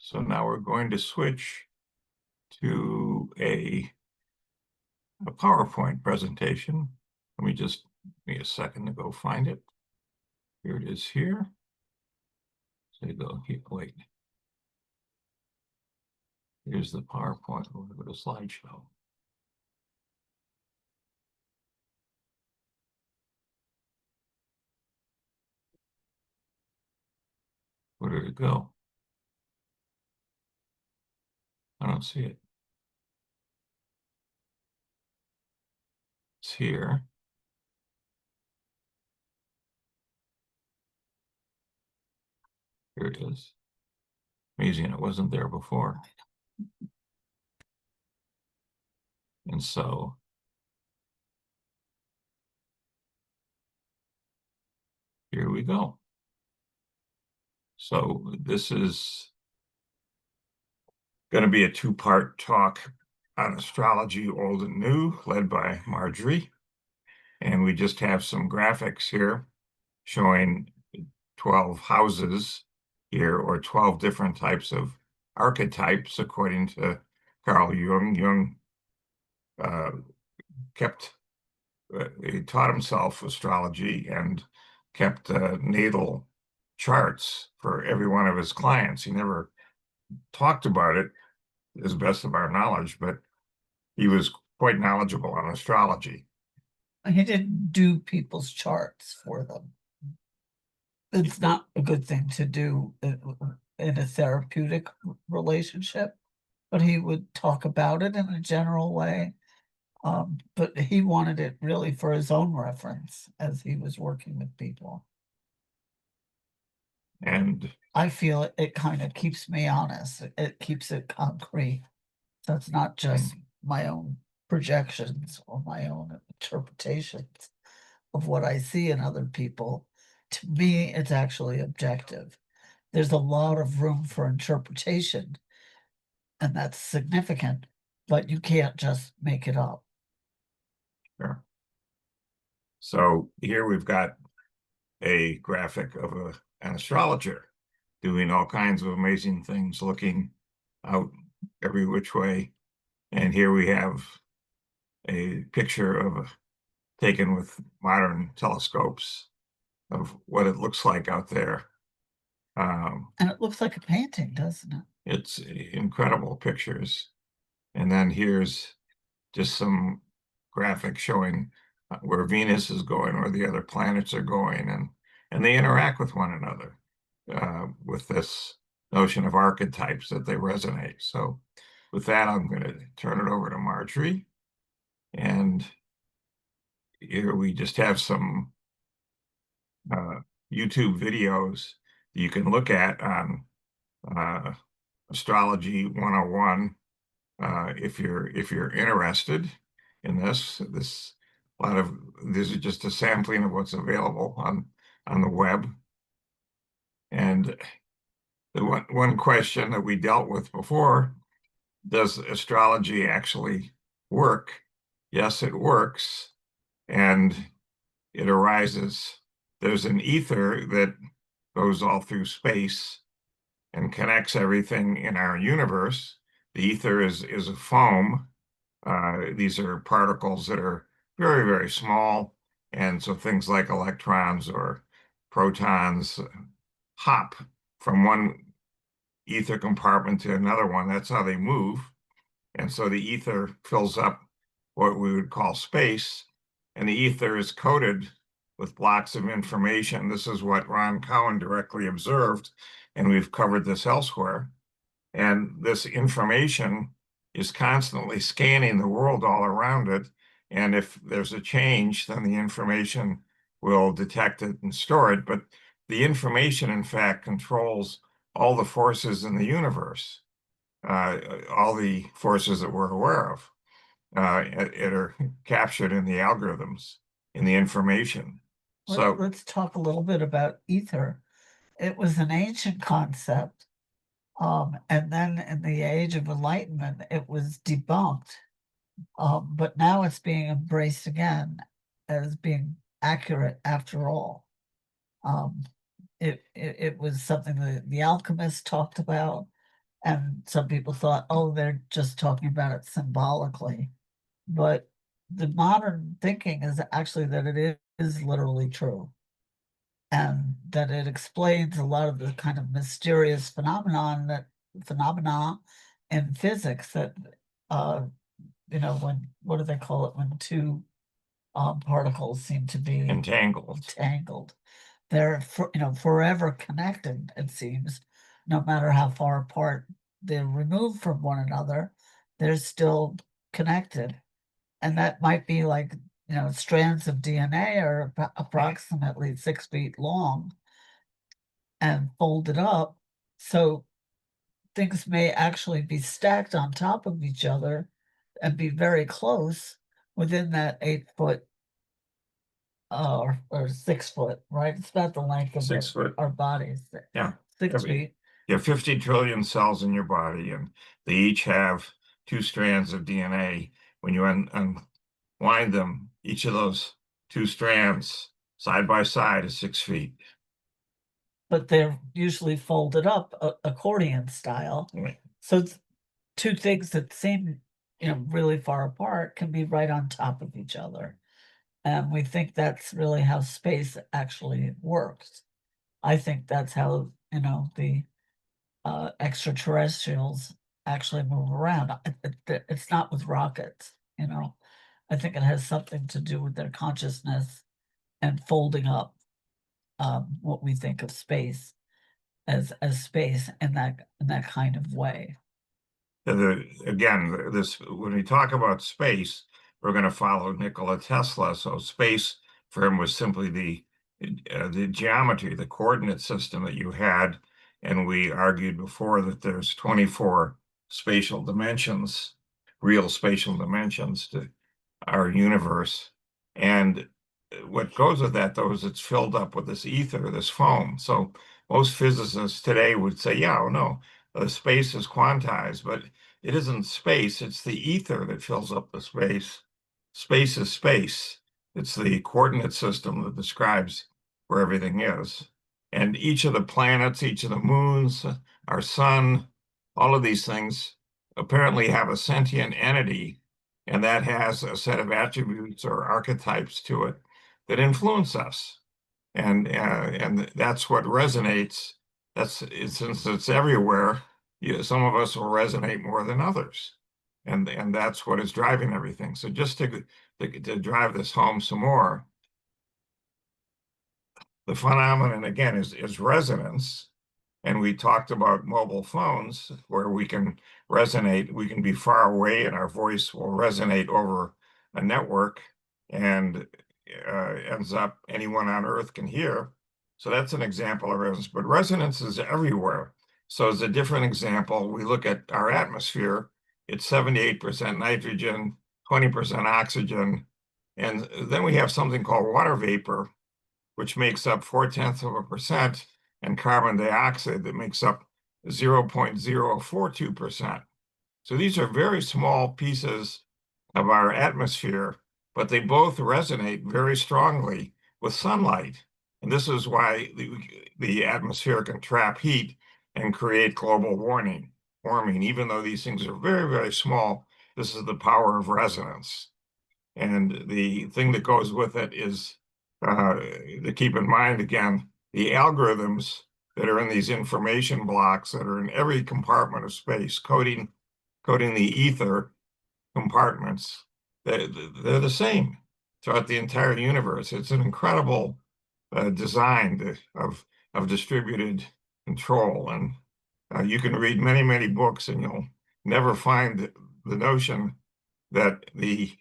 So now we're going to switch to a PowerPoint presentation. Let me just give me a second to go find it. Here it is here. So you go here, wait. Here's the PowerPoint. We'll go to slideshow. Where did it go? I don't see it. It's here. Here it is. Amazing, it wasn't there before. And so here we go. So this is going to be a two-part talk on astrology, old and new, led by Marjorie. And we just have some graphics here showing 12 houses here, or 12 different types of archetypes, according to Carl Jung. Jung he taught himself astrology and kept natal charts for every one of his clients. He never talked about it, as best of our knowledge, but he was quite knowledgeable on astrology. He didn't do people's charts for them. It's not a good thing to do in a therapeutic relationship, but he would talk about it in a general way. But he wanted it really for his own reference as he was working with people. And I feel it kind of keeps me honest. It keeps it concrete. So it's not just my own projections or my own interpretations of what I see in other people. To me, it's actually objective. There's a lot of room for interpretation, and that's significant, but you can't just make it up. sure. So here we've got a graphic of an astrologer doing all kinds of amazing things, looking out every which way. And here we have a picture of taken with modern telescopes of what it looks like out there. And it looks like a painting, doesn't it? It's incredible pictures. And then here's just some graphics showing where Venus is going, where the other planets are going, and they interact with one another with this notion of archetypes that they resonate. So with that, I'm going to turn it over to Marjorie. And here we just have some YouTube videos you can look at on Astrology 101 if you're interested in this. This is just a sampling of what's available on the web. And the one question that we dealt with before: does astrology actually work? Yes, it works, and it arises. There's an ether that goes all through space and connects everything in our universe. The ether is a foam. These are particles that are very, very small. And so things like electrons or protons hop from one ether compartment to another one. That's how they move. And so the ether fills up what we would call space. And the ether is coated with blocks of information. This is what Ron Cowan directly observed, and we've covered this elsewhere. And this information is constantly scanning the world all around it. And if there's a change, then the information will detect it and store it. But the information, in fact, controls all the forces in the universe, all the forces that we're aware of. It are captured in the algorithms, in the information. So let's talk a little bit about ether. It was an ancient concept. And then in the age of Enlightenment, it was debunked. But now it's being embraced again as being accurate after all. It was something that the alchemists talked about. And some people thought, oh, they're just talking about it symbolically. But the modern thinking is actually that it is literally true, and that it explains a lot of the kind of mysterious phenomena in physics that uh when, what do they call it, when two particles seem to be Entangled. entangled. They're forever connected, it seems, no matter how far apart they're removed from one another, they're still connected. And that might be like, strands of DNA are approximately 6 feet long and folded up. So things may actually be stacked on top of each other and be very close within that 8 foot or 6 foot, right? It's about the length of 6 foot. our bodies, Yeah. 6 feet. You have 50 trillion cells in your body, and they each have two strands of DNA. When you unwind them, each of those two strands side by side is 6 feet. But they're usually folded up accordion style. Right. So it's two things that seem, really far apart can be right on top of each other. And we think that's really how space actually works. I think that's how, the extraterrestrials actually move around. It's not with rockets. I think it has something to do with their consciousness and folding up what we think of space as space in that kind of way. Again, this when we talk about space, we're going to follow Nikola Tesla. So space for him was simply the geometry, the coordinate system that you had, and we argued before that there's 24 spatial dimensions, real spatial dimensions to our universe. And what goes with that, though, is it's filled up with this ether, this foam. So most physicists today would say, yeah, oh, no, space is quantized, but it isn't space, it's the ether that fills up the space. Space is space. It's the coordinate system that describes where everything is. And each of the planets, each of the moons, our sun, all of these things apparently have a sentient entity, and that has a set of attributes or archetypes to it that influence us. And that's what resonates. Since it's everywhere, some of us will resonate more than others, and that's what is driving everything. So just to drive this home some more, the phenomenon again is resonance. And we talked about mobile phones where we can resonate. We can be far away and our voice will resonate over a network and ends up anyone on Earth can hear. So that's an example of resonance, but resonance is everywhere. So as a different example, we look at our atmosphere. It's 78% nitrogen, 20% oxygen. And then we have something called water vapor, which makes up 0.4%, and carbon dioxide that makes up 0.042%. So these are very small pieces of our atmosphere, but they both resonate very strongly with sunlight. And this is why the atmosphere can trap heat and create global warming. Even though these things are very, very small, this is the power of resonance. And the thing that goes with it is to keep in mind again, the algorithms that are in these information blocks that are in every compartment of space, coding the ether compartments, they're the same throughout the entire universe. It's an incredible design of distributed control. And you can read many, many books and you'll never find the notion that the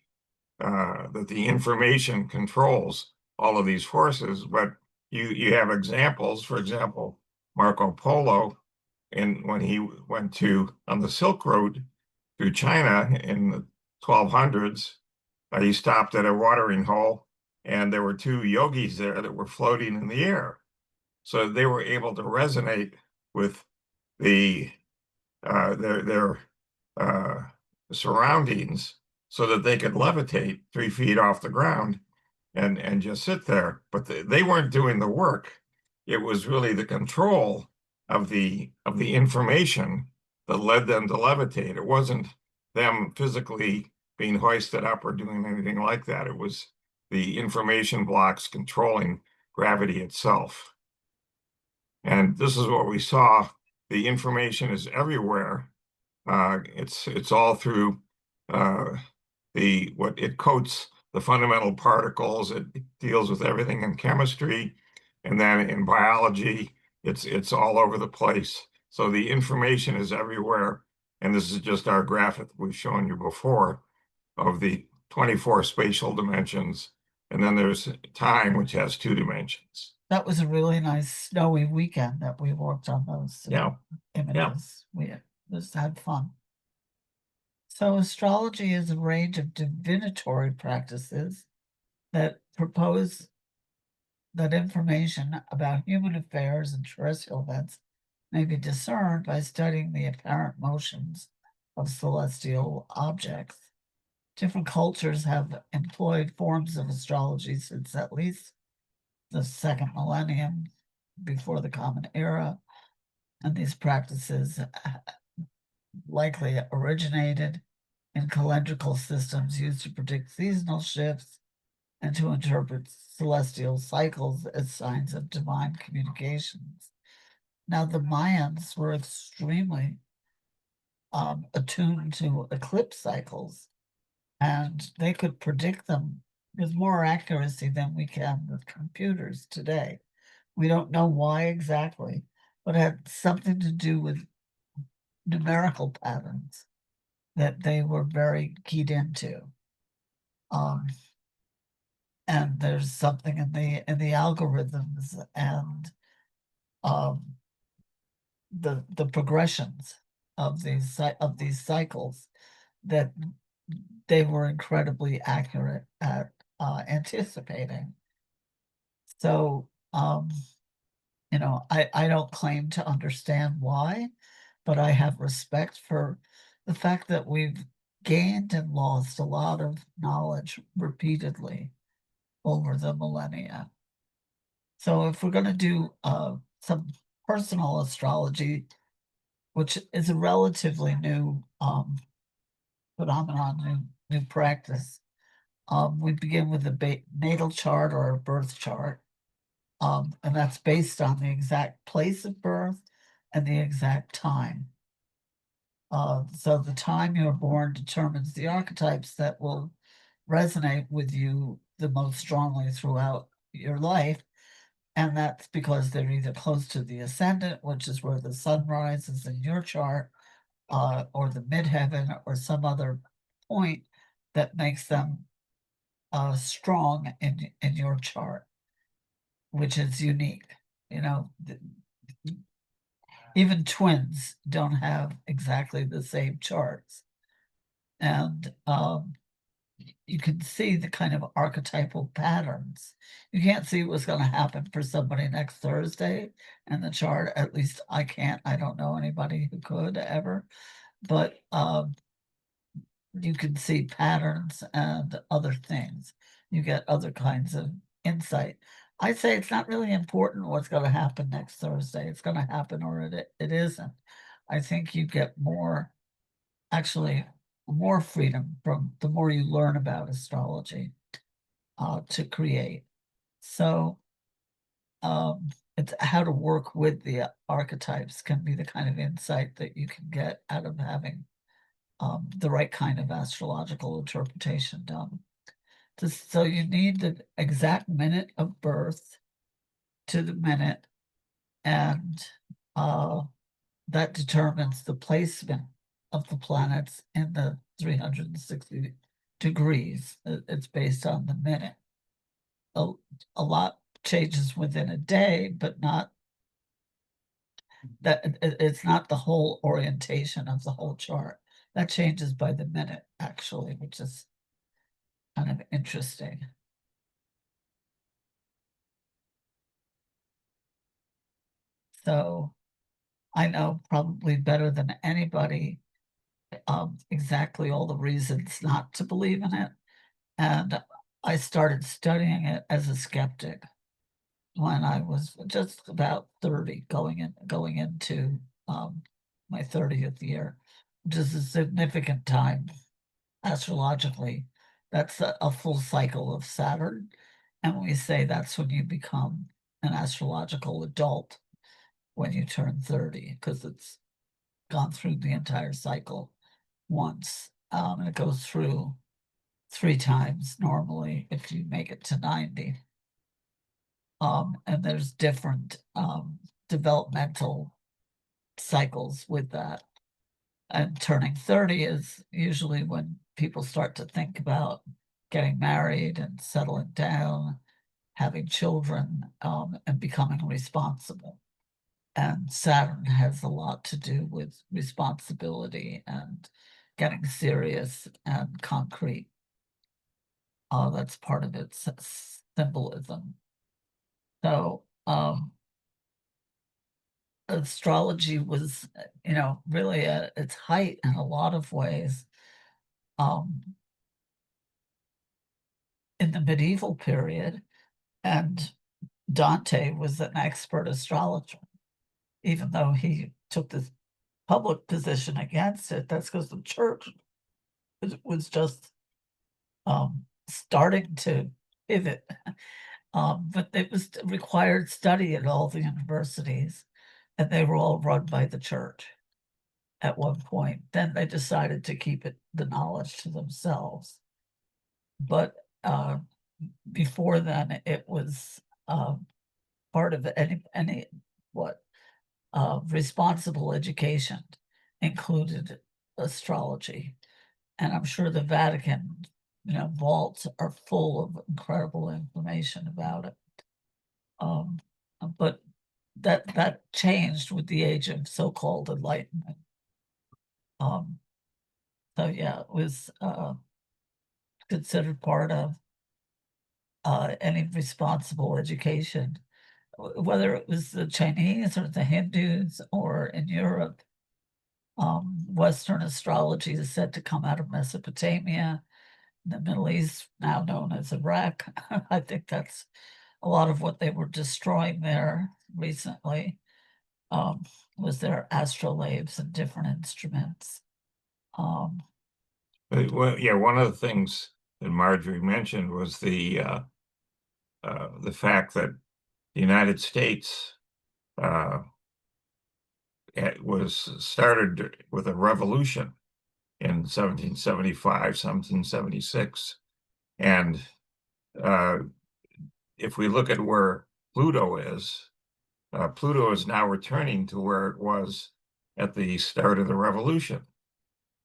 information controls all of these forces, but you have examples. For example, Marco Polo, and when he went on the Silk Road through China in the 1200s, he stopped at a watering hole, and there were two yogis there that were floating in the air. So they were able to resonate with the their surroundings so that they could levitate 3 feet off the ground and just sit there. But they weren't doing the work. It was really the control of the information that led them to levitate. It wasn't them physically being hoisted up or doing anything like that. It was the information blocks controlling gravity itself. And this is what we saw. The information is everywhere. It's all through what it coats the fundamental particles. It deals with everything in chemistry, and then in biology, it's all over the place. So the information is everywhere. And this is just our graphic we've shown you before of the 24 spatial dimensions. And then there's time, which has 2 dimensions. That was a really nice snowy weekend that we worked on those Yeah. images. We just had fun. So astrology is a range of divinatory practices that propose that information about human affairs and terrestrial events may be discerned by studying the apparent motions of celestial objects. Different cultures have employed forms of astrology since at least the second millennium before the Common Era, and these practices likely originated in calendrical systems used to predict seasonal shifts and to interpret celestial cycles as signs of divine communications. Now, the Mayans were extremely attuned to eclipse cycles, and they could predict them with more accuracy than we can with computers today. We don't know why exactly, but it had something to do with numerical patterns that they were very keyed into. Um, and there's something in the algorithms and um, the progressions of these cycles that they were incredibly accurate at anticipating. So I don't claim to understand why, but I have respect for the fact that we've gained and lost a lot of knowledge repeatedly over the millennia. So if we're going to do some personal astrology, which is a relatively new phenomenon, new practice, we begin with a natal chart or a birth chart, and that's based on the exact place of birth and the exact time. So the time you're born determines the archetypes that will resonate with you the most strongly throughout your life. And that's because they're either close to the ascendant, which is where the sun rises in your chart, or the midheaven, or some other point that makes them strong in your chart, which is unique. You know, even twins don't have exactly the same charts. And you can see the kind of archetypal patterns. You can't see what's going to happen for somebody next Thursday in the chart. At least I can't. I don't know anybody who could ever. But you can see patterns and other things. You get other kinds of insight. I say it's not really important what's going to happen next Thursday. It's going to happen or it isn't. I think you get actually more freedom from the more you learn about astrology to create. So it's how to work with the archetypes can be the kind of insight that you can get out of having the right kind of astrological interpretation done. So you need the exact minute of birth to the minute, and that determines the placement of the planets in the 360 degrees. It's based on the minute. A lot changes within a day, but not that it's not the whole orientation of the whole chart. That changes by the minute, actually, which is kind of interesting. So I know probably better than anybody exactly all the reasons not to believe in it. And I started studying it as a skeptic when I was just about 30, going into my 30th year, which is a significant time astrologically. That's a full cycle of Saturn, and we say that's when you become an astrological adult, when you turn 30, because it's gone through the entire cycle once, and it goes through 3 times normally if you make it to 90. And there's different, developmental cycles with that. And turning 30 is usually when people start to think about getting married and settling down, having children, and becoming responsible. And Saturn has a lot to do with responsibility and getting serious and concrete. That's part of its symbolism. So, astrology was, really at its height in a lot of ways, um, in the medieval period, and Dante was an expert astrologer, even though he took this public position against it. That's because the church was just, starting to pivot. But it was required study at all the universities, and they were all run by the church at one point. Then they decided to keep the knowledge to themselves. But before then, it was part of any what responsible education included astrology, and I'm sure the Vatican, vaults are full of incredible information about it. Um, but that changed with the age of so-called Enlightenment. Um, so yeah, it was considered part of any responsible education, whether it was the Chinese or the Hindus or in Europe. Western astrology is said to come out of Mesopotamia, the Middle East, now known as Iraq. I think that's a lot of what they were destroying there recently, um, was their astrolabes and different instruments. Um, Well, yeah, one of the things that Marjorie mentioned was the fact that the United States uh, it was started with a revolution in 1775, 1776. And uh, if we look at where Pluto is now returning to where it was at the start of the revolution.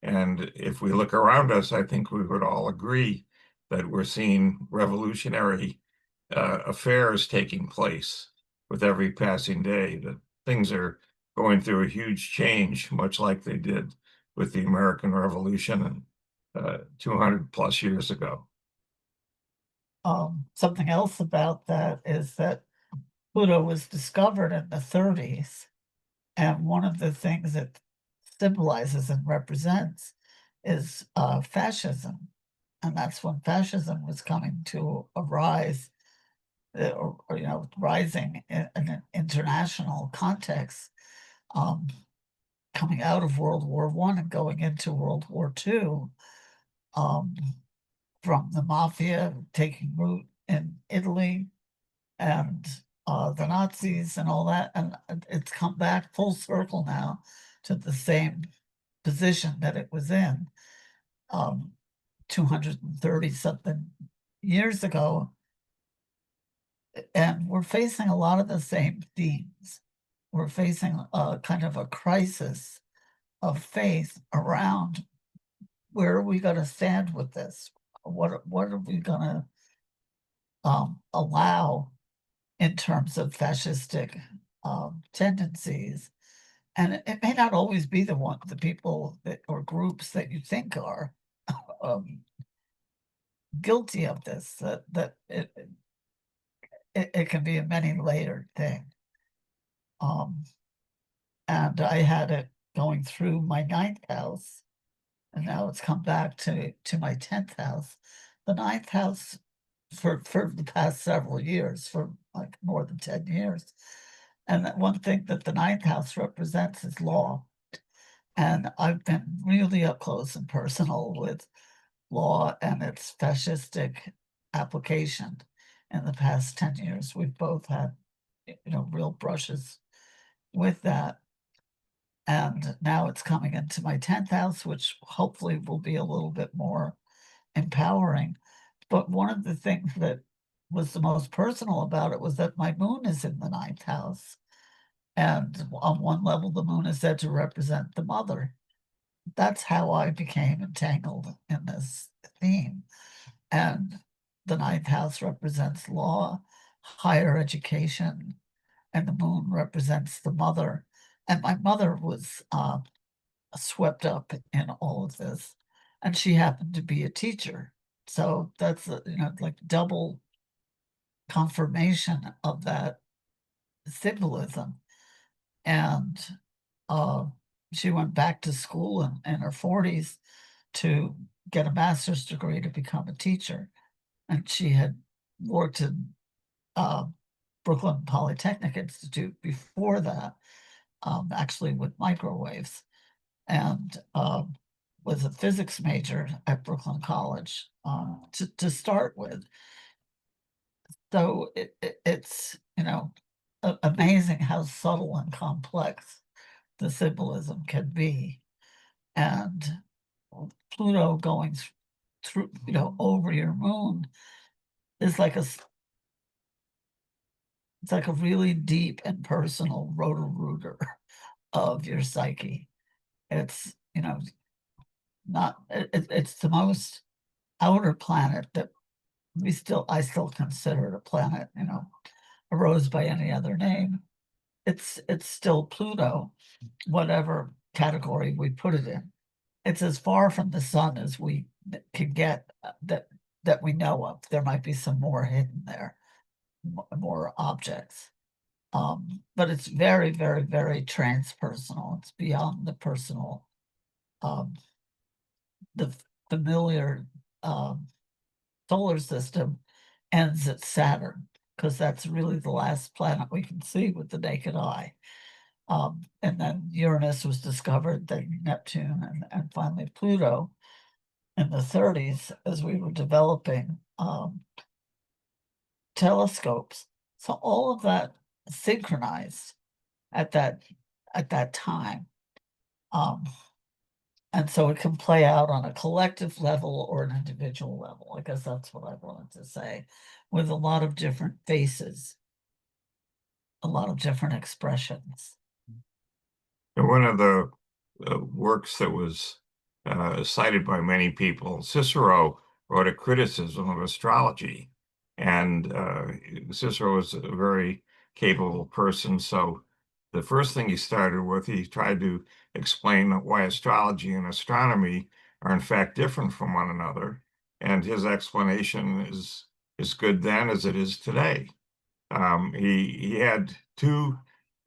And if we look around us, I think we would all agree that we're seeing revolutionary affairs taking place with every passing day, that things are going through a huge change, much like they did with the American Revolution 200 plus years ago. Something else about that is that Pluto was discovered in the 30s, and one of the things it symbolizes and represents is fascism. And that's when fascism was coming to a rise, or rising in an international context, um, coming out of World War One and going into World War II, um, from the mafia taking root in Italy and the Nazis and all that, and it's come back full circle now to the same position that it was in, 230 something years ago. And we're facing a lot of the same themes. We're facing a kind of a crisis of faith around where are we going to stand with this? What are we going to allow in terms of fascistic tendencies? And it may not always be the people that, or groups that you think are um, guilty of this. That it can be a many layered thing. Um, and I had it going through my ninth house, and now it's come back to my 10th house. The ninth house for the past several years, for like more than 10 years. And that one thing that the ninth house represents is law. And I've been really up close and personal with law and its fascistic application in the past 10 years. We've both had, real brushes with that. And now it's coming into my 10th house, which hopefully will be a little bit more empowering. But one of the things that was the most personal about it was that my moon is in the ninth house. And on one level, the moon is said to represent the mother. That's how I became entangled in this theme. And the ninth house represents law, higher education, and the moon represents the mother. And my mother was swept up in all of this, and she happened to be a teacher. So that's like double confirmation of that symbolism. And uh, she went back to school in her 40s to get a master's degree to become a teacher. And she had worked in uh, Brooklyn Polytechnic Institute before that, actually with microwaves, and was a physics major at Brooklyn College to start with. So it's, amazing how subtle and complex the symbolism can be. And Pluto going through, over your moon is like it's like a really deep and personal rotor-rooter of your psyche. It's, not, it's the most outer planet that I still consider it a planet, arose by any other name. It's still Pluto, whatever category we put it in. It's as far from the sun as we can get, that we know of. There might be some more hidden there, more objects. But it's very, very, very transpersonal. It's beyond the personal. Um, the familiar solar system ends at Saturn, because that's really the last planet we can see with the naked eye. And then Uranus was discovered, then Neptune, and finally Pluto in the 30s as we were developing telescopes. So all of that synchronized at that time. Um, and so it can play out on a collective level or an individual level. I guess that's what I wanted to say, with a lot of different faces, a lot of different expressions. And one of the works that was cited by many people, Cicero wrote a criticism of astrology. And Cicero was a very capable person. So the first thing he started with, he tried to explain why astrology and astronomy are in fact different from one another. And his explanation is as good then as it is today. He had two.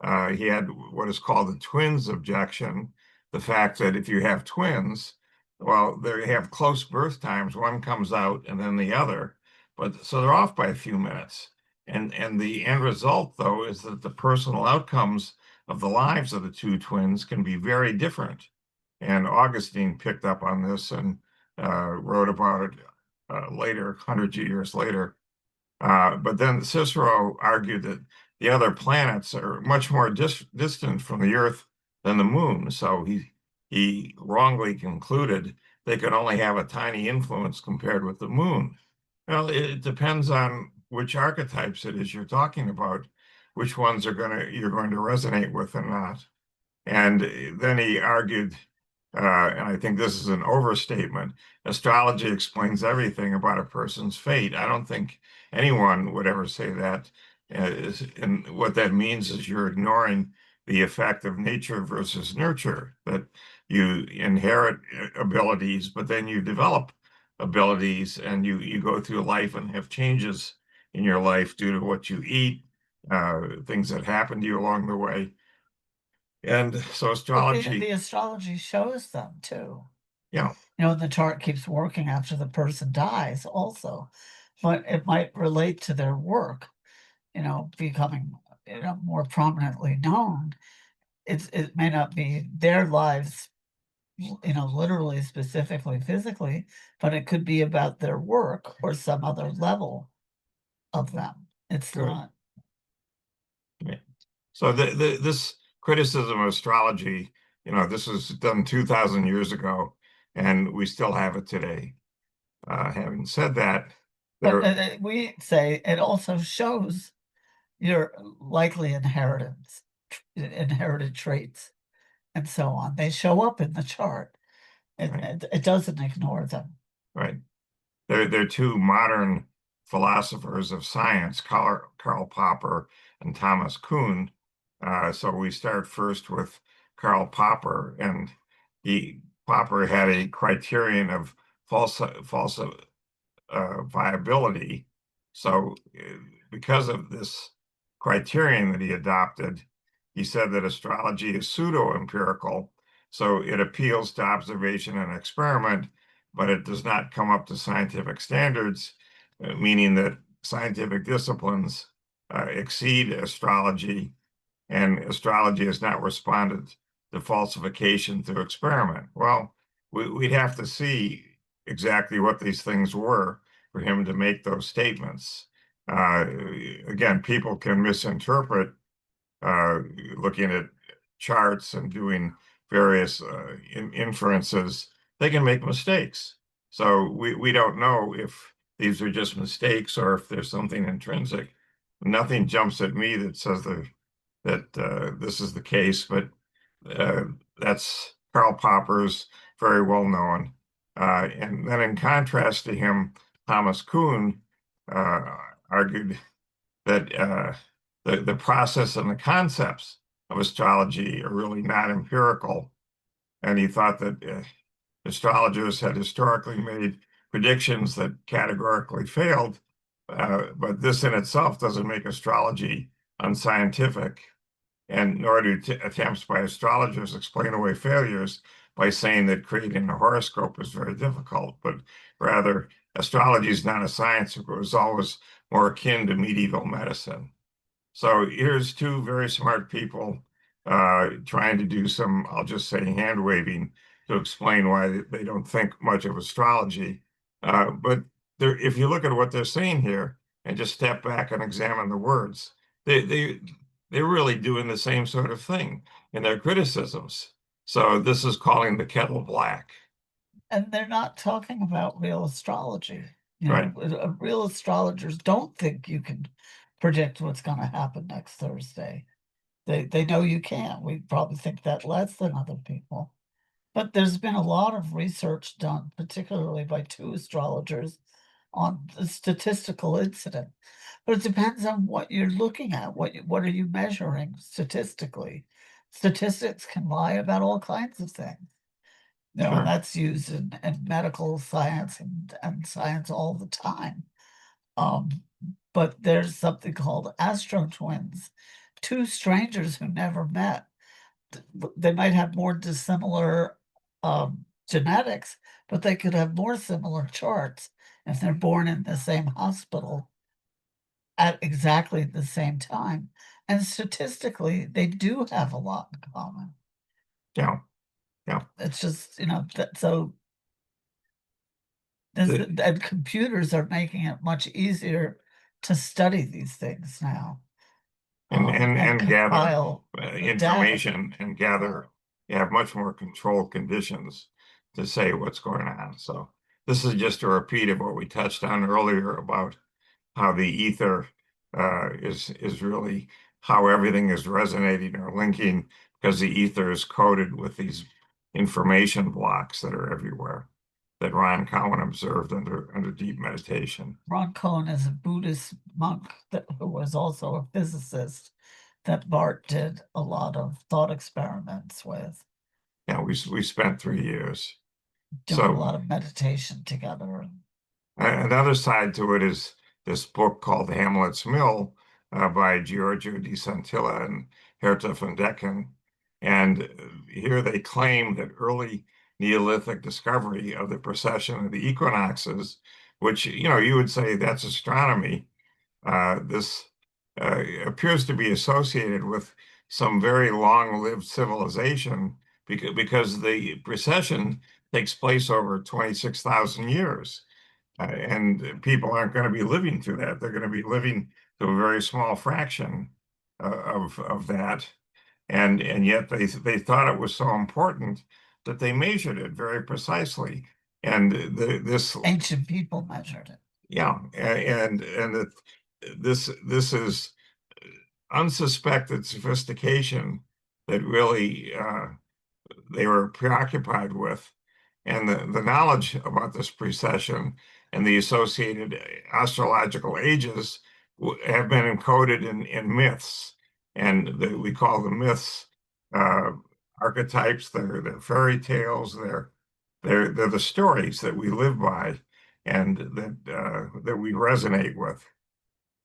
He had what is called the twins objection, the fact that if you have twins, well, they have close birth times. One comes out and then the other, but so they're off by a few minutes. And the end result, though, is that the personal outcomes of the lives of the two twins can be very different. And Augustine picked up on this and wrote about it later, hundreds of years later. But then Cicero argued that the other planets are much more distant from the Earth than the moon. So he wrongly concluded they could only have a tiny influence compared with the moon. Well, it depends on which archetypes it is you're talking about, which ones you're going to resonate with and not. And then he argued, and I think this is an overstatement, astrology explains everything about a person's fate. I don't think anyone would ever say that. And what that means is you're ignoring the effect of nature versus nurture, that you inherit abilities, but then you develop abilities and you go through life and have changes in your life due to what you eat, things that happen to you along the way. And so But astrology, the astrology shows them too. yeah, The chart keeps working after the person dies also, but it might relate to their work, becoming, more prominently known. It may not be their lives literally, specifically, physically, but it could be about their work or some other level of them. It's Good. not. Yeah. So this criticism of astrology, this was done 2,000 years ago, and we still have it today. Having said that, But there, we say it also shows your likely inherited traits, and so on. They show up in the chart. right, It doesn't ignore them. right. They're two modern philosophers of science, Karl Popper and Thomas Kuhn. So we start first with Karl Popper, and he Popper had a criterion of false viability. So, because of this criterion that he adopted, he said that astrology is pseudo-empirical. So it appeals to observation and experiment, but it does not come up to scientific standards, meaning that scientific disciplines exceed astrology, and astrology has not responded to falsification through experiment. Well, we'd have to see exactly what these things were for him to make those statements. Uh, Again, people can misinterpret uh, looking at charts and doing various inferences. They can make mistakes. So we don't know if these are just mistakes or if there's something intrinsic. Nothing jumps at me that says that this is the case, but uh, that's Karl Popper's very well known. And then in contrast to him, Thomas Kuhn uh, argued that the process and the concepts of astrology are really not empirical. And he thought that astrologers had historically made predictions that categorically failed, but this in itself doesn't make astrology unscientific, and nor do attempts by astrologers explain away failures by saying that creating a horoscope is very difficult, but rather astrology is not a science. It was always more akin to medieval medicine. So here's two very smart people trying to do some, I'll just say, hand waving to explain why they don't think much of astrology. But if you look at what they're saying here and just step back and examine the words, they, they, they're really doing the same sort of thing in their criticisms. So this is calling the kettle black. And they're not talking about real astrology. Right, Real astrologers don't think you can predict what's going to happen next Thursday. They know you can't. We probably think that less than other people. But there's been a lot of research done, particularly by two astrologers, on the statistical incident. But it depends on what you're looking at. What are you measuring statistically? Statistics can lie about all kinds of things. And sure. that's used in medical science and science all the time. Um, but there's something called astro twins, two strangers who never met. They might have more dissimilar genetics, but they could have more similar charts if they're born in the same hospital at exactly the same time. And statistically, they do have a lot in common. Yeah, yeah. It's just, so and computers are making it much easier to study these things now, and And gather compile the data. information and gather, you have much more controlled conditions to say what's going on. So this is just a repeat of what we touched on earlier about how the ether is really how everything is resonating or linking, because the ether is coated with these information blocks that are everywhere that Ron Cowan observed under deep meditation. Ron Cohen is a Buddhist monk who was also a physicist that Bart did a lot of thought experiments with, Yeah, we spent 3 years. doing a So lot of meditation together. another side to it is this book called Hamlet's Mill by Giorgio di Santilla and Herta von Decken. And here they claim that early Neolithic discovery of the precession of the equinoxes, which, you would say that's astronomy, this appears to be associated with some very long-lived civilization because the precession takes place over 26,000 years. And people aren't going to be living through that. They're going to be living to a very small fraction of that. And yet they thought it was so important that they measured it very precisely. And this, Ancient people measured it. yeah, this is unsuspected sophistication that really they were preoccupied with. And the knowledge about this precession and the associated astrological ages have been encoded in myths. And we call the myths uh, archetypes. They're fairy tales. They're the stories that we live by and that we resonate with.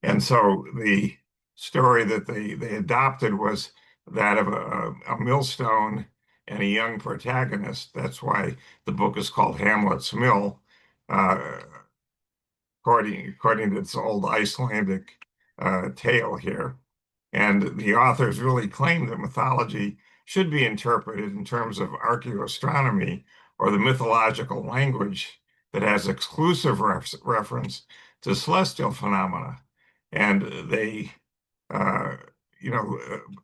And so the story that they adopted was that of a millstone and a young protagonist. That's why the book is called Hamlet's Mill, uh, according to its old Icelandic tale here. And the authors really claim that mythology should be interpreted in terms of archaeoastronomy or the mythological language that has exclusive reference to celestial phenomena. And they, uh,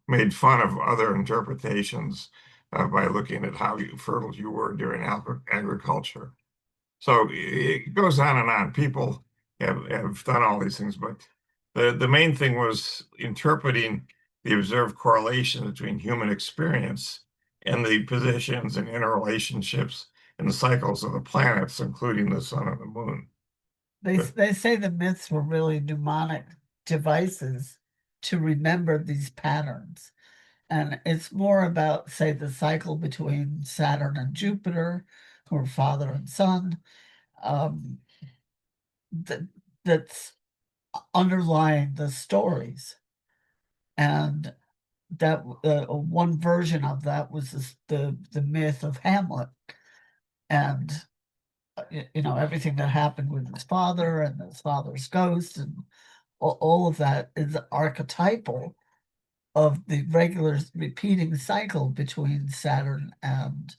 made fun of other interpretations by looking at how fertile you were during agriculture. So it goes on and on. People have done all these things, but the main thing was interpreting the observed correlation between human experience and the positions and interrelationships and the cycles of the planets, including the sun and the moon. They say the myths were really mnemonic devices to remember these patterns. And it's more about, say, the cycle between Saturn and Jupiter, or father and son, um, that that's underlying the stories. And that one version of that was the myth of Hamlet, and everything that happened with his father and his father's ghost, and all of that is archetypal of the regular repeating cycle between Saturn and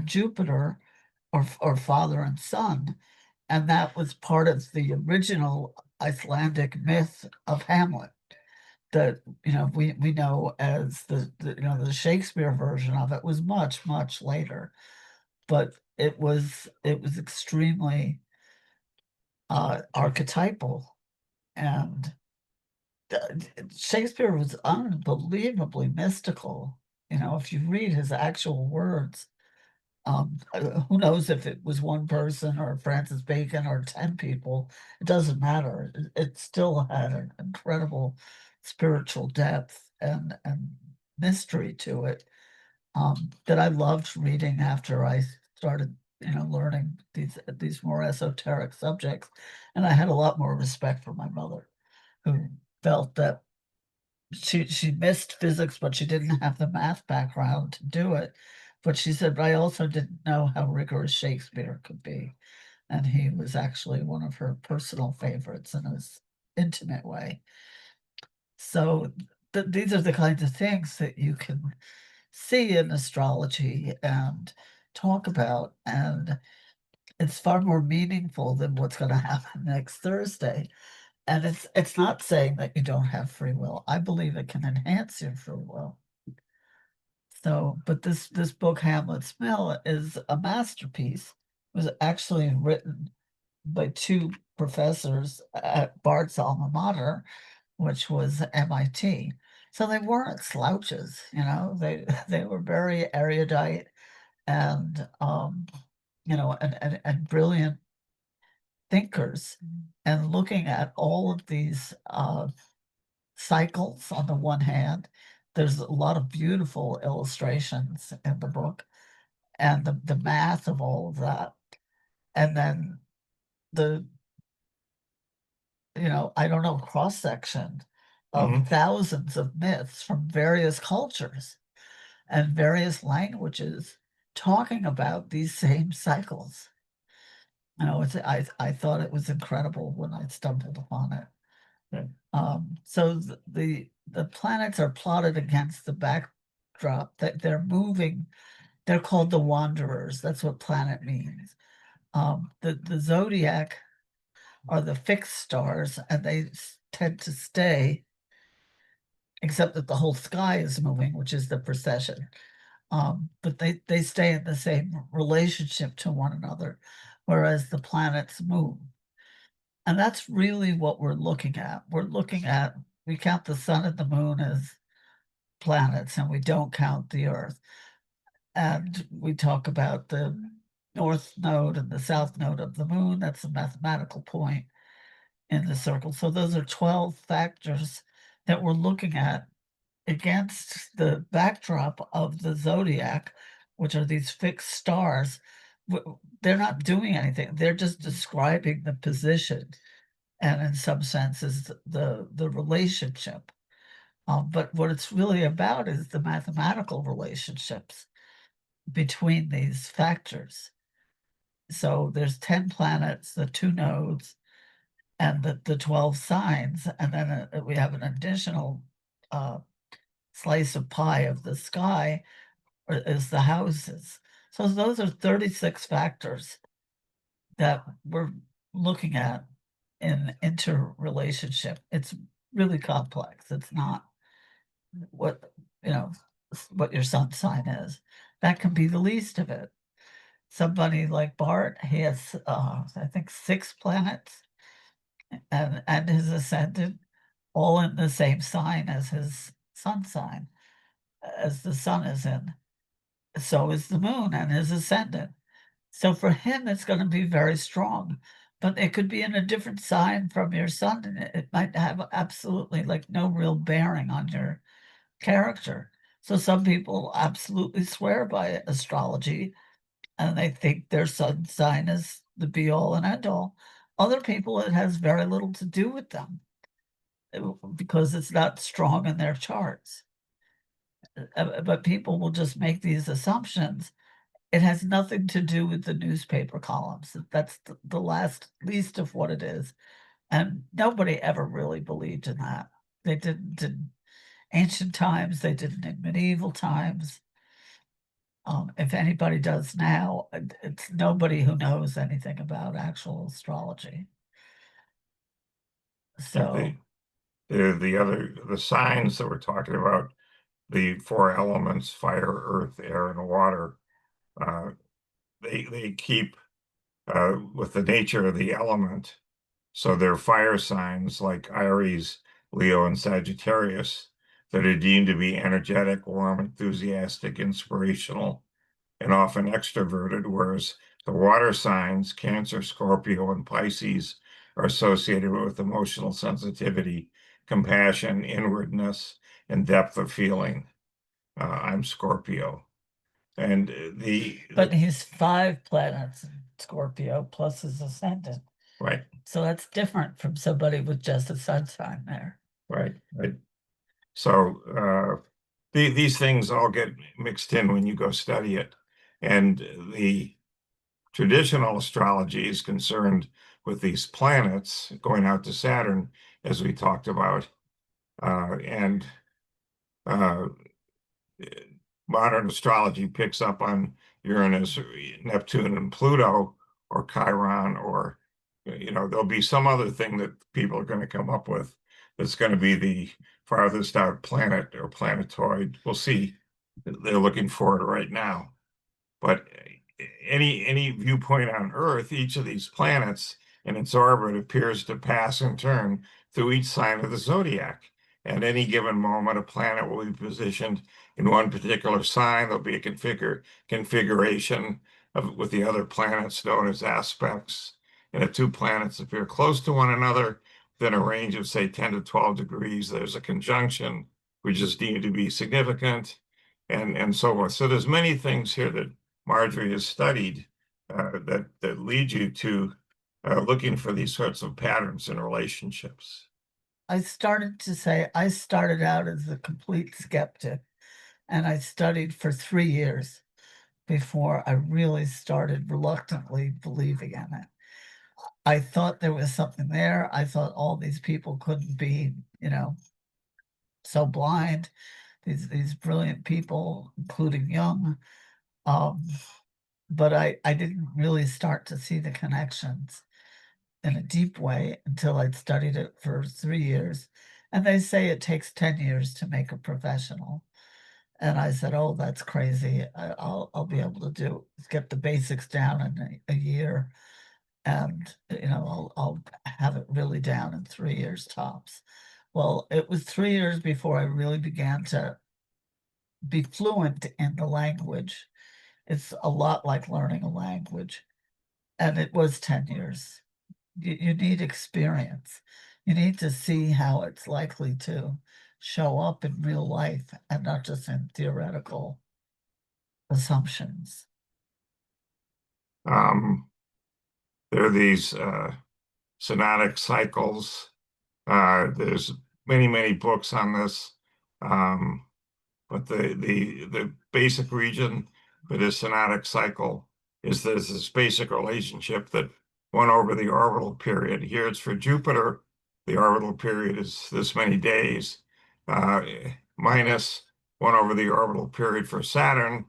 Jupiter, or father and son. And that was part of the original Icelandic myth of Hamlet, that we know as the Shakespeare version of it was much later, but it was extremely archetypal. And Shakespeare was unbelievably mystical. If you read his actual words, who knows if it was one person or Francis Bacon or 10 people, it doesn't matter. It still had an incredible spiritual depth and mystery to it, that I loved reading after I started, learning these more esoteric subjects. And I had a lot more respect for my mother, who felt that she missed physics, but she didn't have the math background to do it. But she said, I also didn't know how rigorous Shakespeare could be. And he was actually one of her personal favorites in his intimate way. So these are the kinds of things that you can see in astrology and talk about. And it's far more meaningful than what's going to happen next Thursday. And it's not saying that you don't have free will. I believe it can enhance your free will. So, but this book, Hamlet's Mill, is a masterpiece. It was actually written by two professors at Bart's alma mater, which was MIT. So they weren't slouches, they were very erudite and and brilliant thinkers, and looking at all of these cycles on the one hand. There's a lot of beautiful illustrations in the book, and the math of all of that. And then the, I don't know, cross section Mhm. of thousands of myths from various cultures and various languages talking about these same cycles. I thought it was incredible when I stumbled upon it. Okay. So the planets are plotted against the backdrop that they're moving. They're called the wanderers. That's what planet means. The zodiac are the fixed stars, and they tend to stay, except that the whole sky is moving, which is the precession. But they stay in the same relationship to one another, whereas the planets move. And that's really what we're looking at. We count the sun and the moon as planets, and we don't count the Earth. And we talk about the north node and the south node of the moon. That's a mathematical point in the circle. So those are 12 factors that we're looking at against the backdrop of the zodiac, which are these fixed stars. They're not doing anything. They're just describing the position and in some senses the relationship. But what it's really about is the mathematical relationships between these factors. So there's 10 planets, the two nodes, and the 12 signs, and then we have an additional uh, slice of pie of the sky is the houses. So those are 36 factors that we're looking at in interrelationship. It's really complex. It's not what, you know, what your sun sign is. That can be the least of it. Somebody like Bart, he has, I think, 6 planets and his ascendant all in the same sign as his sun sign, as the sun is in. So is the moon and his ascendant. So for him, it's going to be very strong, but it could be in a different sign from your sun, and it might have absolutely like no real bearing on your character. So some people absolutely swear by astrology and they think their sun sign is the be all and end all. Other people, it has very little to do with them because it's not strong in their charts. But people will just make these assumptions. It has nothing to do with the newspaper columns. That's the least of what it is. And nobody ever really believed in that. They didn't in ancient times, they didn't in medieval times. If anybody does now, it's nobody who knows anything about actual astrology. Yeah, So the signs that we're talking about, the four elements, fire, earth, air, and water, uh, they keep with the nature of the element. So they're fire signs like Aries, Leo, and Sagittarius that are deemed to be energetic, warm, enthusiastic, inspirational, and often extroverted, whereas the water signs, Cancer, Scorpio, and Pisces, are associated with emotional sensitivity, compassion, inwardness, and depth of feeling. I'm Scorpio. And but he's 5 planets in Scorpio plus his ascendant. right, So that's different from somebody with just a sun sign there. right. So these things all get mixed in when you go study it. And the traditional astrology is concerned with these planets going out to Saturn, as we talked about. And uh, modern astrology picks up on Uranus, Neptune, and Pluto, or Chiron, or there'll be some other thing that people are going to come up with that's going to be the farthest out planet or planetoid. We'll see. They're looking for it right now. But any viewpoint on Earth, each of these planets in its orbit appears to pass in turn through each sign of the zodiac. At any given moment, a planet will be positioned in one particular sign. There'll be a configuration with the other planets known as aspects. And if two planets appear close to one another, within a range of, say, 10 to 12 degrees, there's a conjunction, which is deemed to be significant, and so forth. So there's many things here that Marjorie has studied that lead you to looking for these sorts of patterns in relationships. I started out as a complete skeptic, and I studied for 3 years before I really started reluctantly believing in it. I thought there was something there. I thought all these people couldn't be, so blind. these brilliant people, including Jung. Um, but I didn't really start to see the connections in a deep way until I'd studied it for 3 years, and they say it takes 10 years to make a professional, and I said, "Oh, that's crazy. I'll be able to get the basics down in a year, and, I'll have it really down in 3 years tops." Well, it was 3 years before I really began to be fluent in the language. It's a lot like learning a language, and it was 10 years. You need experience. You need to see how it's likely to show up in real life and not just in theoretical assumptions. Um, there are these synodic cycles. There's many books on this. Um, but the basic region for this synodic cycle is there's this basic relationship that one over the orbital period. Here it's for Jupiter. The orbital period is this many days, uh, minus one over the orbital period for Saturn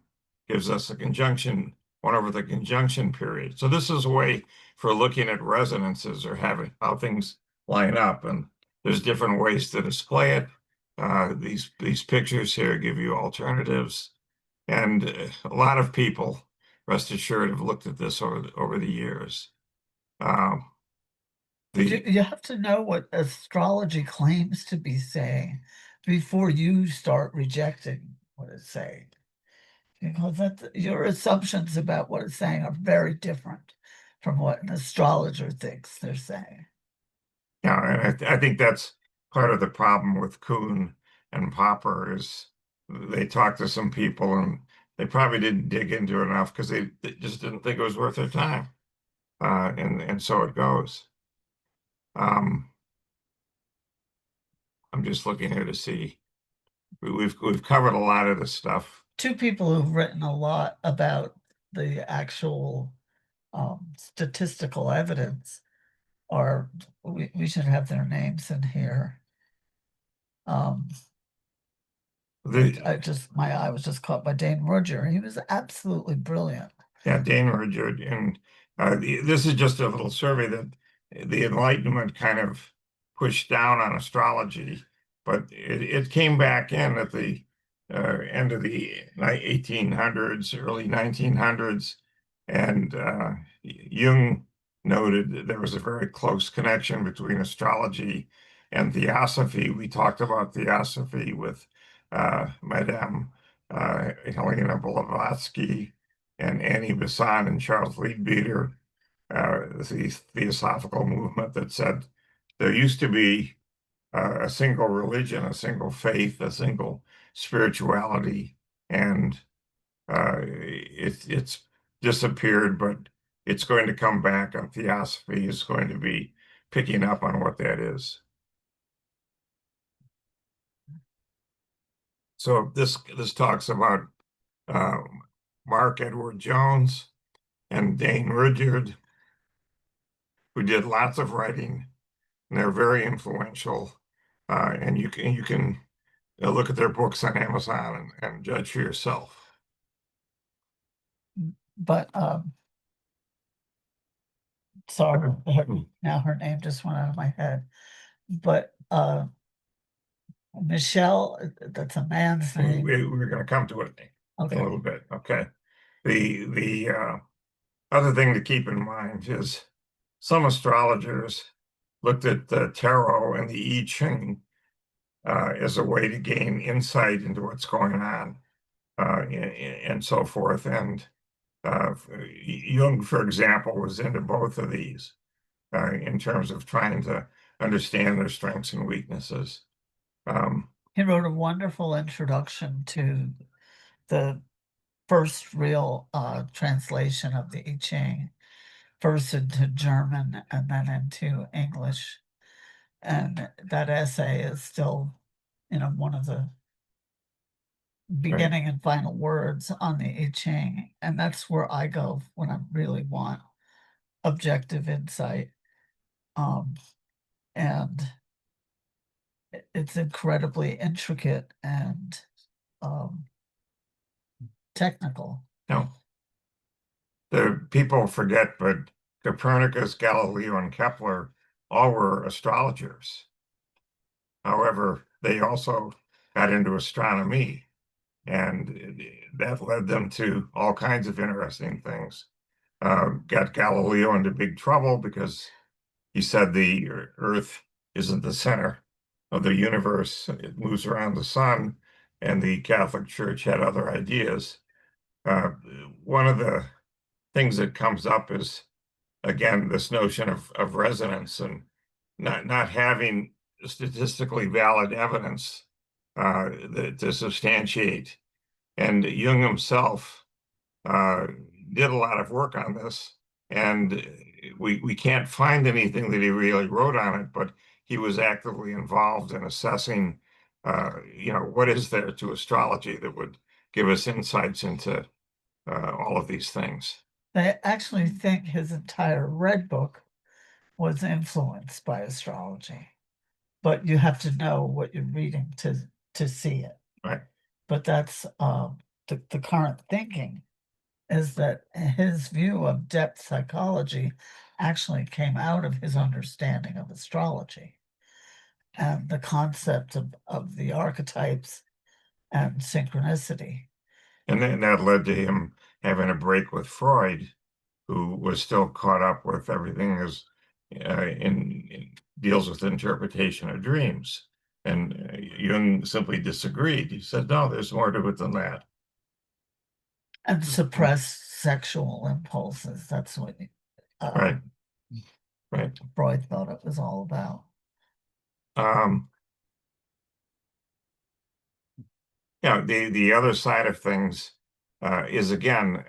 gives us a conjunction, one over the conjunction period. So this is a way for looking at resonances or having how things line up. And there's different ways to display it. These pictures here give you alternatives, and a lot of people, rest assured, have looked at this over the years. Um, But you, the you have to know what astrology claims to be saying before you start rejecting what it's saying. Because your assumptions about what it's saying are very different from what an astrologer thinks they're saying. Yeah, and I think that's part of the problem with Kuhn and Popper is they talked to some people and they probably didn't dig into it enough because they just didn't think it was worth their time. And so it goes. Um, I'm just looking here to see. We've covered a lot of this stuff. Two people who've written a lot about the actual statistical evidence are, we should have their names in here. Um, The my eye was just caught by Dane Roger. He was absolutely brilliant. Yeah, Dane Rudjord, and this is just a little survey that the Enlightenment kind of pushed down on astrology, but it came back in at the end of the 1800s, early 1900s, and Jung noted that there was a very close connection between astrology and theosophy. We talked about theosophy with Madame Helena Blavatsky and Annie Besant and Charles Leadbeater, the theosophical movement that said there used to be a single religion, a single faith, a single spirituality, and it's disappeared, but it's going to come back, and theosophy is going to be picking up on what that is. So this talks about um, Mark Edward Jones and Dane Rudyard, who did lots of writing, and they're very influential. And you can look at their books on Amazon and judge for yourself. But sorry, now her name just went out of my head. But Michelle, that's a man's name. We're going to come to it in Okay. a little bit. Okay. The other thing to keep in mind is some astrologers looked at the tarot and the I Ching as a way to gain insight into what's going on and so forth. And Jung, for example, was into both of these in terms of trying to understand their strengths and weaknesses. He wrote a wonderful introduction to the first real translation of the I Ching, first into German and then into English. And that essay is still, one of the Right. beginning and final words on the I Ching. And that's where I go when I really want objective insight. Um, and it's incredibly intricate and technical. No, the people forget, but Copernicus, Galileo, and Kepler all were astrologers. However, they also got into astronomy, and that led them to all kinds of interesting things. Got Galileo into big trouble because he said the Earth isn't the center of the universe. It moves around the sun, and the Catholic Church had other ideas. Uh, One of the things that comes up is, again, this notion of resonance and not having statistically valid evidence to substantiate. And Jung himself uh, did a lot of work on this, and we can't find anything that he really wrote on it, but he was actively involved in assessing, what is there to astrology that would give us insights into all of these things. They actually think his entire Red Book was influenced by astrology, but you have to know what you're reading to see it. Right. But that's the current thinking is that his view of depth psychology actually came out of his understanding of astrology and the concept of the archetypes and synchronicity. And then that led to him having a break with Freud, who was still caught up with everything as in deals with interpretation of dreams. And Jung simply disagreed. He said, no, there's more to it than that. And suppressed sexual impulses. That's what Right, right. Freud thought it was all about. Um, the other side of things is, again,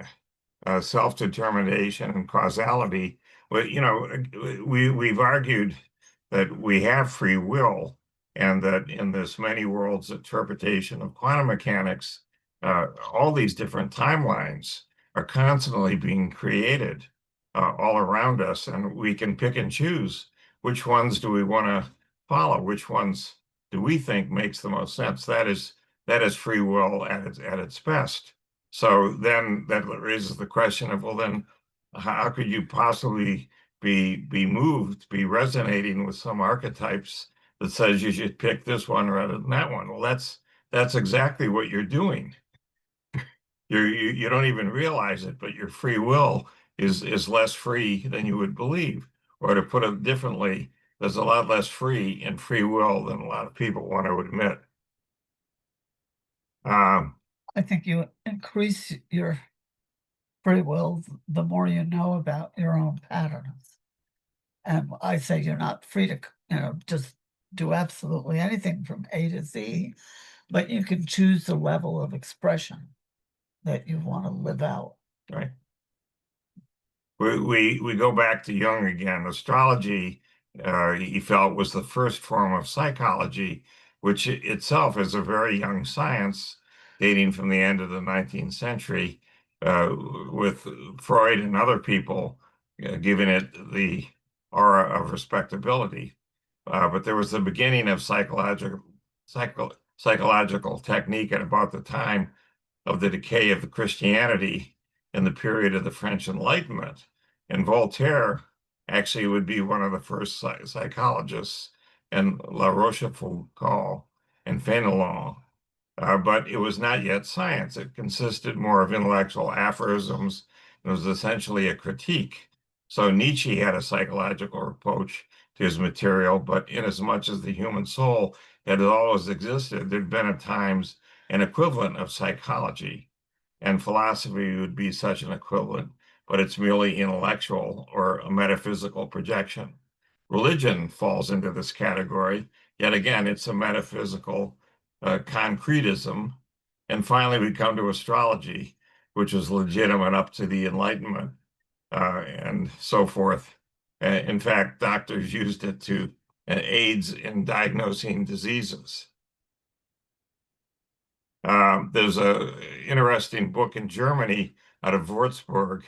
self-determination and causality. But, we've argued that we have free will, and that in this many worlds interpretation of quantum mechanics, all these different timelines are constantly being created all around us, and we can pick and choose which ones do we want to follow, which ones do we think makes the most sense. That is free will at its best. So then that raises the question of, well, then how could you possibly be moved, be resonating with some archetypes that says you should pick this one rather than that one? Well, that's exactly what you're doing. You don't even realize it, but your free will is less free than you would believe. Or to put it differently, there's a lot less free in free will than a lot of people want to admit. Um, I think you increase your free will the more you know about your own patterns. And I say you're not free to, just do absolutely anything from A to Z, but you can choose the level of expression that you want to live out. right. We go back to Jung again. Astrology, he felt, was the first form of psychology, which itself is a very young science, dating from the end of the 19th century, with Freud and other people giving it the aura of respectability. But there was the beginning of psychological technique at about the time of the decay of Christianity in the period of the French Enlightenment. And Voltaire actually would be one of the first psychologists, and La Rochefoucauld and Fénelon. But it was not yet science. It consisted more of intellectual aphorisms. It was essentially a critique. So Nietzsche had a psychological approach to his material, but inasmuch as the human soul had always existed, there'd been at times an equivalent of psychology, and philosophy would be such an equivalent, but it's merely intellectual or a metaphysical projection. Religion falls into this category. Yet again, it's a metaphysical concretism. And finally, we come to astrology, which was legitimate up to the Enlightenment and so forth. In fact, doctors used it to aids in diagnosing diseases. There's a interesting book in Germany out of Würzburg,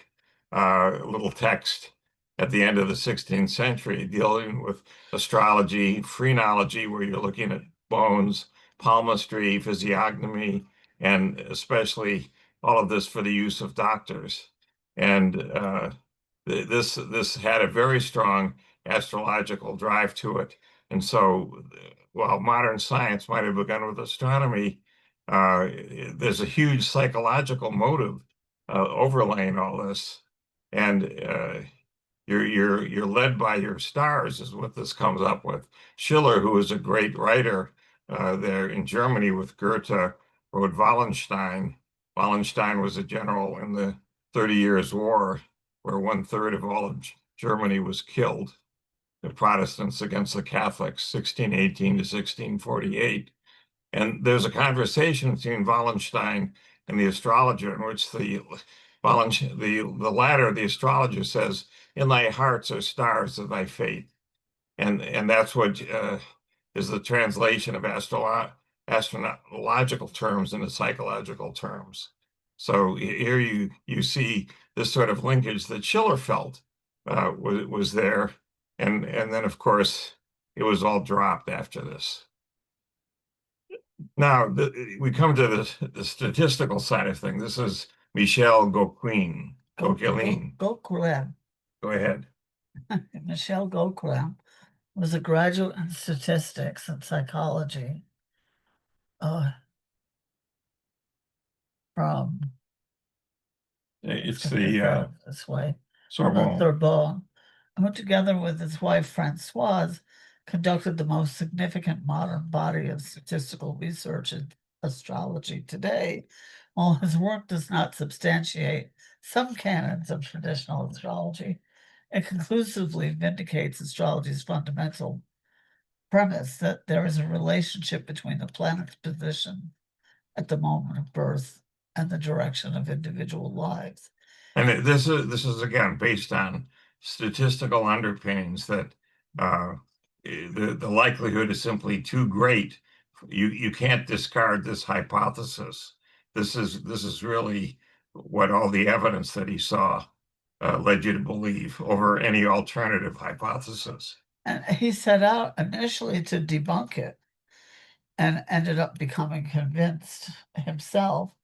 a little text at the end of the 16th century dealing with astrology, phrenology, where you're looking at bones, palmistry, physiognomy, and especially all of this for the use of doctors. And this had a very strong astrological drive to it. And so, while modern science might have begun with astronomy, uh, there's a huge psychological motive overlaying all this. And you're led by your stars is what this comes up with. Schiller, who was a great writer there in Germany with Goethe, wrote Wallenstein. Wallenstein was a general in the 30 Years' War, where 1/3 of all of Germany was killed, the Protestants against the Catholics, 1618 to 1648. And there's a conversation between Wallenstein and the astrologer in which the latter, the astrologer, says, "In thy hearts are stars of thy fate." And that's what is the translation of astrological terms into psychological terms. So here you see this sort of linkage that Schiller felt was there, and then of course it was all dropped after this. Now we come to the statistical side of things. This is Michel Gauquin. Gauquelin. Gauquelin. Go ahead. Michel Gauquelin was a graduate in statistics and psychology from It's the this way. Sorbonne. Sorbonne, who together with his wife Francoise conducted the most significant modern body of statistical research in astrology today. While his work does not substantiate some canons of traditional astrology, it conclusively vindicates astrology's fundamental premise that there is a relationship between the planet's position at the moment of birth and the direction of individual lives. And this is again based on statistical underpinnings that the likelihood is simply too great. You can't discard this hypothesis. This is really what all the evidence that he saw led you to believe over any alternative hypothesis. And he set out initially to debunk it and ended up becoming convinced himself.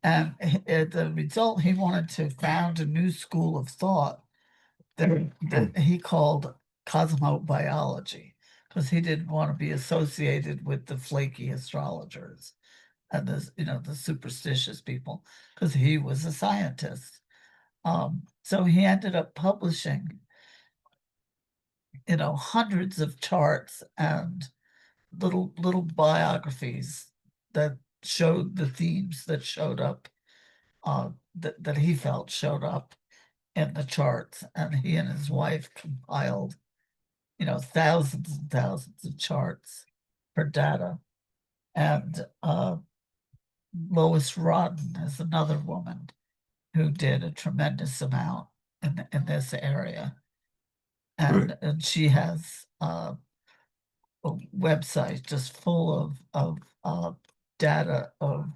And the result, he wanted to found a new school of thought that he called cosmobiology, because he didn't want to be associated with the flaky astrologers and the superstitious people, because he was a scientist. So he ended up publishing, hundreds of charts and little biographies that showed the themes that showed up, that he felt showed up in the charts. And he and his wife compiled, thousands and thousands of charts for data. And Lois Rodden is another woman who did a tremendous amount in this area. And she has a website just full of data of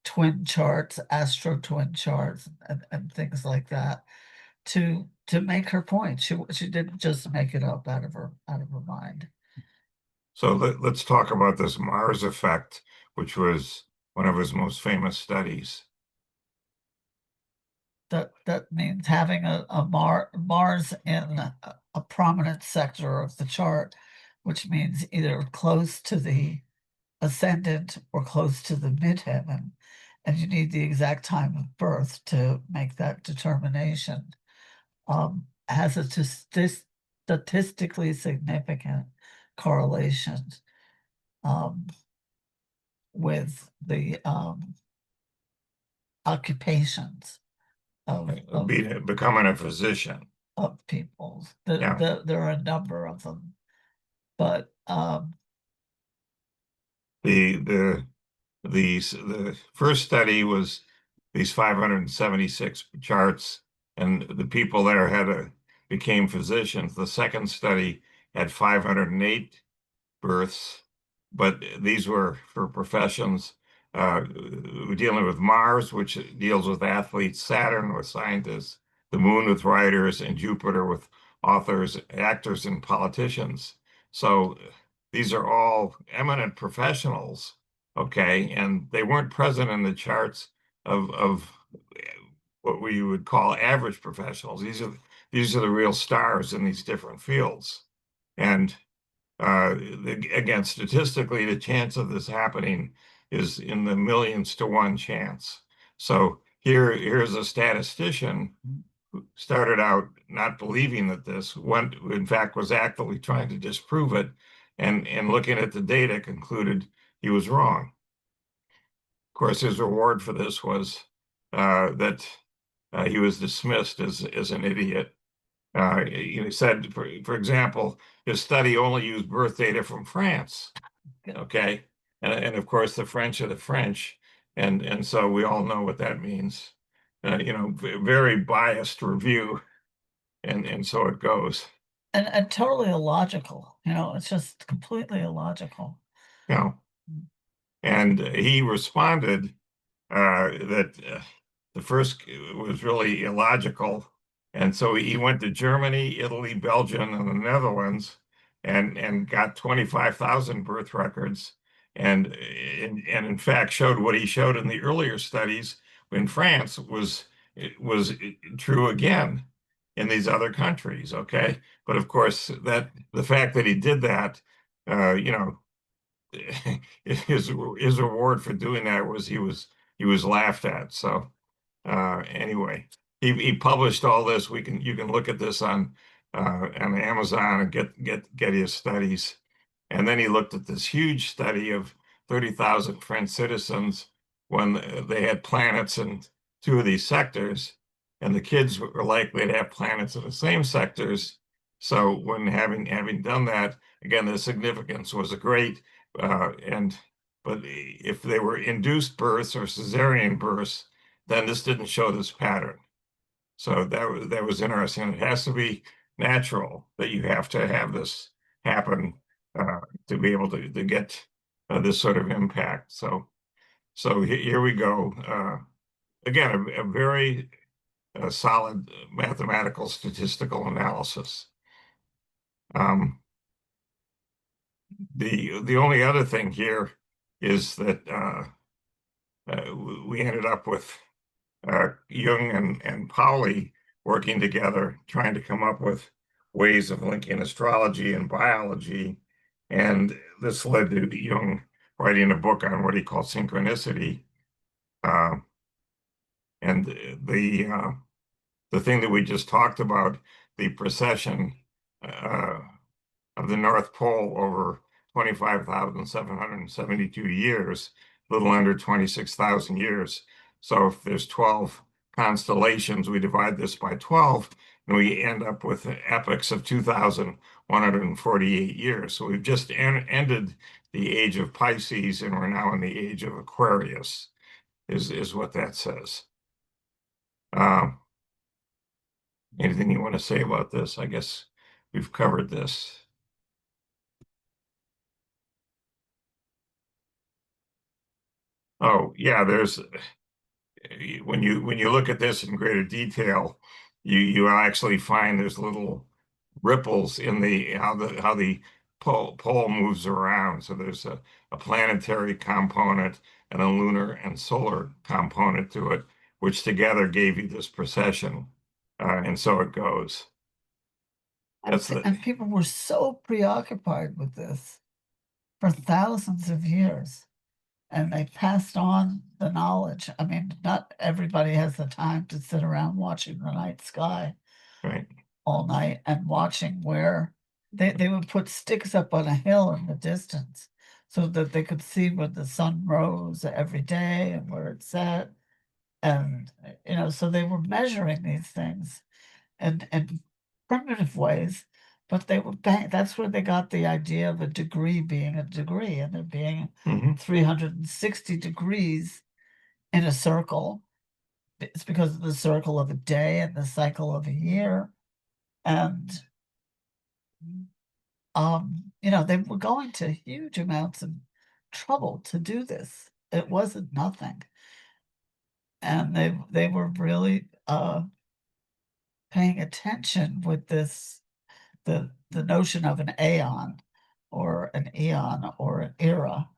twin charts, astro twin charts, and things like that to make her point. She didn't just make it up out of her mind. So let's talk about this Mars effect, which was one of his most famous studies. That means having a Mars in a prominent sector of the chart, which means either close to the ascendant or close to the midheaven, and you need the exact time of birth to make that determination. Has a statistically significant correlation with the occupations of Becoming a physician. Of people. Yeah. There are a number of them, but The first study was these 576 charts, and the people there became physicians. The second study had 508 births, but these were for professions dealing with Mars, which deals with athletes, Saturn with scientists, the moon with writers, and Jupiter with authors, actors, and politicians. So these are all eminent professionals okay, and they weren't present in the charts of what we would call average professionals. These are the real stars in these different fields. And again, statistically, the chance of this happening is in the millions to one chance. So here's a statistician who started out not believing that this went, in fact, was actively trying to disprove it, and looking at the data concluded he was wrong. Of course, his reward for this was that he was dismissed as an idiot. He said, for example, his study only used birth data from France. Okay, and of course the French are the French, and so we all know what that means. Very biased review, and so it goes. And totally illogical, it's just completely illogical. You know, and he responded that the first was really illogical. And so he went to Germany, Italy, Belgium, and the Netherlands and got 25,000 birth records. And in fact showed what he showed in the earlier studies in France was true again in these other countries. Okay. But of course, that the fact that he did that, uh, you know, his reward for doing that was he was laughed at. So anyway, he published all this. You can look at this on Amazon and get his studies. And then he looked at this huge study of 30,000 French citizens when they had planets in two of these sectors, and the kids were likely to have planets in the same sectors. So when having done that, again, the significance was great. And but if they were induced births or cesarean births, then this didn't show this pattern. So that was interesting. It has to be natural that you have to have this happen to be able to get this sort of impact. So here we go. Again, a very solid mathematical statistical analysis. Um, the only other thing here is that we ended up with Jung and Pauli working together, trying to come up with ways of linking astrology and biology. And this led to Jung writing a book on what he called synchronicity. Uh, and the thing that we just talked about, the precession uh, of the North Pole over 25,772 years, a little under 26,000 years. So if there's 12 constellations, we divide this by 12, and we end up with epochs of 2,148 years. So we've just ended the age of Pisces, and we're now in the age of Aquarius, is what that says. Um, Anything you want to say about this? I guess we've covered this. Oh, yeah, there's when you look at this in greater detail, you actually find there's little ripples in the how the pole moves around. So there's a planetary component and a lunar and solar component to it, which together gave you this precession. And so it goes. That's the And people were so preoccupied with this for thousands of years, and they passed on the knowledge. I mean, not everybody has the time to sit around watching the night sky right. all night and watching where they would put sticks up on a hill in the distance so that they could see where the sun rose every day and where it set. And, so they were measuring these things in primitive ways, but they were that's where they got the idea of a degree being a degree, and there being Hmm. 360 degrees in a circle. It's because of the circle of a day and the cycle of a year. And they were going to huge amounts of trouble to do this. It wasn't nothing. And they were really paying attention with this the notion of an aeon or an eon or an era.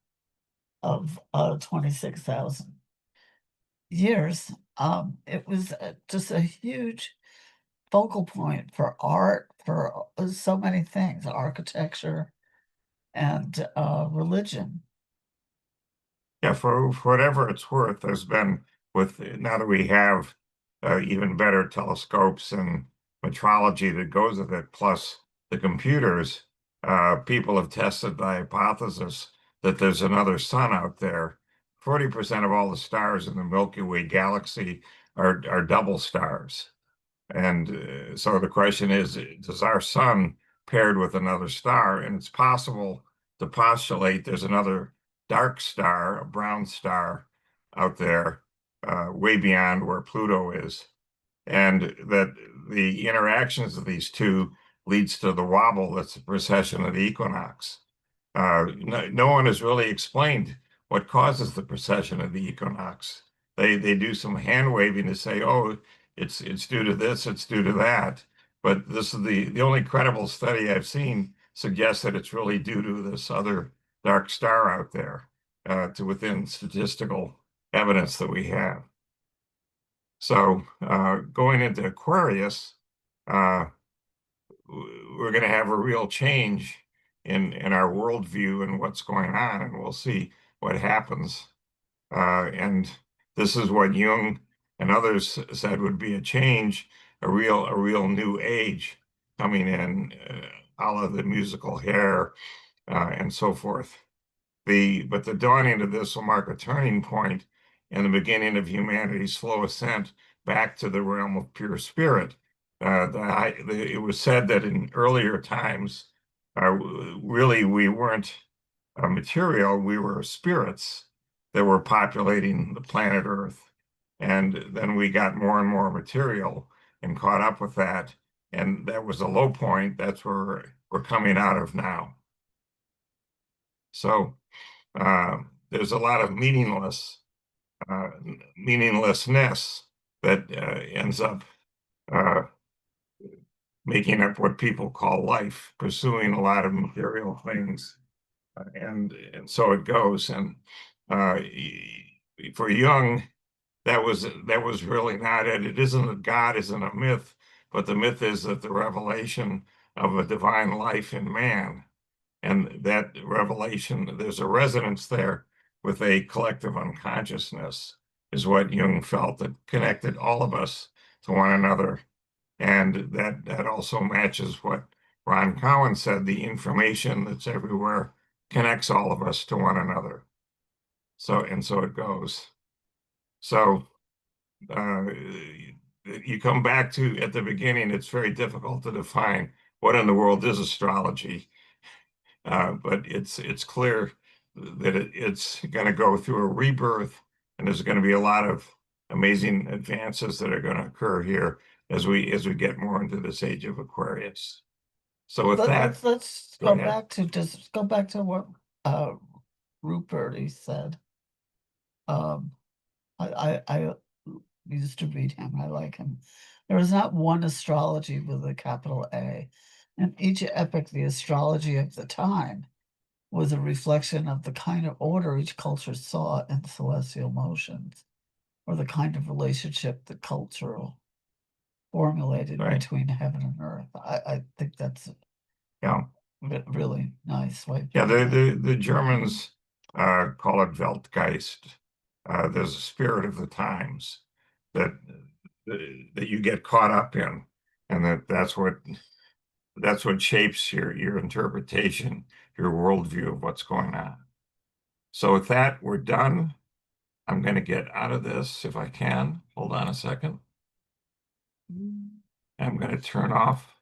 of 26,000 years. It was just a huge focal point for art, for so many things, architecture and religion. Yeah, for whatever it's worth, there's been with now that we have even better telescopes and metrology that goes with it, plus the computers, people have tested the hypothesis that there's another sun out there. 40% of all the stars in the Milky Way galaxy are double stars. And so the question is, does our sun paired with another star? And it's possible to postulate there's another dark star, a brown star out there, way beyond where Pluto is. And that the interactions of these two leads to the wobble that's the precession of the equinox. No one has really explained what causes the precession of the equinox. They do some hand waving to say, oh, it's due to this, it's due to that. But this is the only credible study I've seen suggests that it's really due to this other dark star out there, to within statistical evidence that we have. So going into Aquarius, uh, we're going to have a real change in our worldview and what's going on, and we'll see what happens. And this is what Jung and others said would be a change, a real new age coming in, a la the musical hair, and so forth. But the dawning of this will mark a turning point and the beginning of humanity's slow ascent back to the realm of pure spirit. It was said that in earlier times, really we weren't material, we were spirits that were populating the planet Earth. And then we got more and more material and caught up with that. And that was a low point. That's where we're coming out of now. So there's a lot of meaninglessness that ends up uh, making up what people call life, pursuing a lot of material things, and so it goes. And uh, for Jung, that was really not it. It isn't that God isn't a myth, but the myth is that the revelation of a divine life in man. And that revelation, there's a resonance there with a collective unconsciousness, is what Jung felt that connected all of us to one another. And that also matches what Ron Cowan said, the information that's everywhere connects all of us to one another. So it goes. So uh, you come back to at the beginning, it's very difficult to define what in the world is astrology. But it's clear that it's going to go through a rebirth, and there's going to be a lot of amazing advances that are going to occur here as we get more into this age of Aquarius. So with that, Let's go ahead. go back to what uh, Rupert he said. Um, I used to read him. I like him. There is not one astrology with a capital A. In each epoch, the astrology of the time was a reflection of the kind of order each culture saw in celestial motions, or the kind of relationship the cultural formulated Right. between heaven and earth. I think that's Yeah. really nice way of Yeah. putting it. The Germans call it Weltgeist. There's a spirit of the times that that you get caught up in, and that's what shapes your interpretation, your worldview of what's going on. So with that, we're done. I'm going to get out of this if I can. Hold on a second. I'm going to turn off